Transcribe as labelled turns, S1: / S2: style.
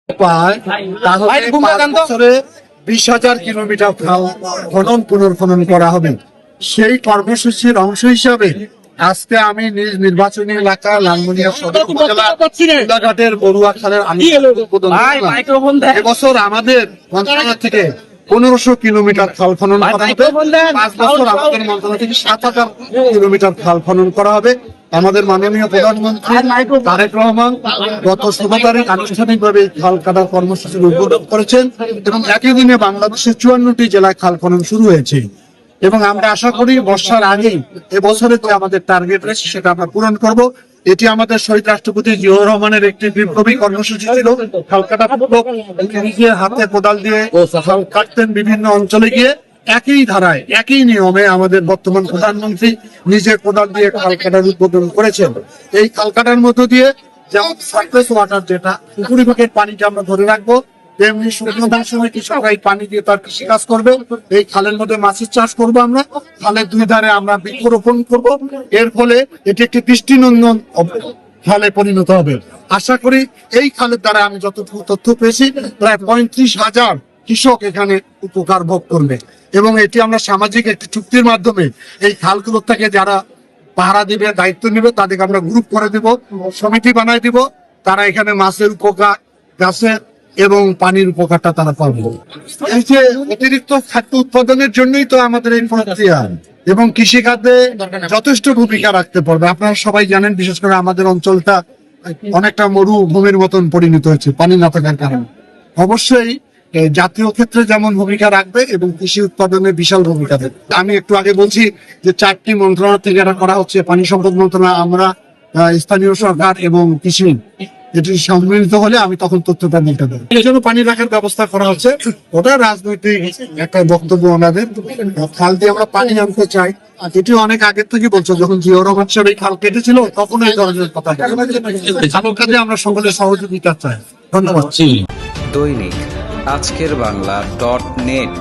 S1: পায় তাহলে 5 বছরে 20,000 কিলোমিটার খাল খনন পুনর্খনন করা হবে। সেই কর্মসূচির অংশ হিসাবে আজকে আমি নিজ নির্বাচনী এলাকা লালমনিরহাট সদর উপজেলা কোলাঘাটের বড়ুয়া খালের উদ্বোধন করলাম। এবছর আমাদের মন্ত্রণালয় থেকে 1500 কিলোমিটার খাল খনন করা হবে। 5 বছর আমাদের মন্ত্রণালয় থেকে 7,000 কিলোমিটার খাল খনন করা হবে। আমাদের মাননীয় প্রধানমন্ত্রী তারেক রহমান গত 16 তারিখ আনুষ্ঠানিকভাবে খাল কাটার কর্মসূচির উদ্বোধন করেছেন এবং একই দিনে বাংলাদেশের 54টি জেলায় খাল খনন শুরু হয়েছে এবং আমরা আশা করি বর্ষার আগেই এবছরে যে আমাদের টার্গেট রয়েছে সেটা আমরা পূরণ করব। এটি আমাদের শহীদ রাষ্ট্রপতি জিয়াউর রহমানের একটি বিপ্লবী কর্মসূচি ছিল। খাল কাটা নিজে হাতে কোদাল দিয়ে খাল কাটতেন বিভিন্ন অঞ্চলে গিয়ে। একই ধারায় একই নিয়মে আমাদের বর্তমান প্রধানমন্ত্রী নিজে কোদাল দিয়ে খাল কাটার উদ্বোধন করেছেন। এই খাল কাটার মধ্য দিয়ে যেমন সারফেস ওয়াটার, যেটা উপরিভাগের পানিকে আমরা ধরে রাখবো, তেমনি শুকনো মৌসুমে কৃষকরা এই পানি দিয়ে তার কৃষিকাজ করবে। এই খালের মধ্যে মাছের চাষ করবো আমরা। খালের দুই ধারে আমরা বৃক্ষরোপণ করবো। এর ফলে এটি একটি দৃষ্টিনন্দন খালে পরিণত হবে। আশা করি এই খালের দ্বারা আমি যতটুকু তথ্য পেয়েছি প্রায় 35,000 কৃষক এখানে উপকার ভোগ করবে এবং এটি আমরা সামাজিক একটি চুক্তির মাধ্যমে এই খালগুলো থেকে যারা পাহারা দিবে, দায়িত্ব নেবে, তাদেরকে আমরা গ্রুপ করে দিব, সমিতি বানাই দিব। তারা এখানে মাছের উপকার, গাছের এবং পানির উপকারটা তারা পাবে। এই যে অতিরিক্ত খাদ্য উৎপাদনের জন্যই তো আমাদের এই প্রক্রিয়া এবং কৃষিখাতে যথেষ্ট ভূমিকা রাখতে পারবে। আপনারা সবাই জানেন, বিশেষ করে আমাদের অঞ্চলটা অনেকটা মরুভূমির মতন পরিণত হয়েছে পানি না থাকার কারণে। অবশ্যই জাতীয় ক্ষেত্রে যেমন ভূমিকা রাখবে এবং কৃষি উৎপাদনে বিশাল ভূমিকা দেবে। আমি একটু আগে বলছি যে 4টি মন্ত্রণালয় থেকে এটা করা হচ্ছে, পানি সম্পদ মন্ত্রণালয়, আমরা, স্থানীয় সরকার এবং কৃষি। এটি সম্মিলিত হলে আমি তখন তথ্যটা বলতে দেবো। এই জন্য পানি রাখার ব্যবস্থা করা হচ্ছে। ওটা রাজনৈতিক একটা বক্তব্য ওনাদের। খাল দিয়ে আমরা পানি আনতে চাই, এটি অনেক আগের থেকে বলছো। যখন জিয়াউর রহমান সাহেব এই খাল কেটেছিল তখন এই ধরনের কথা। খাল কাজে আমরা সকলের সহযোগিতা চাই। ধন্যবাদ।
S2: দৈনিক আজকের বাংলা .net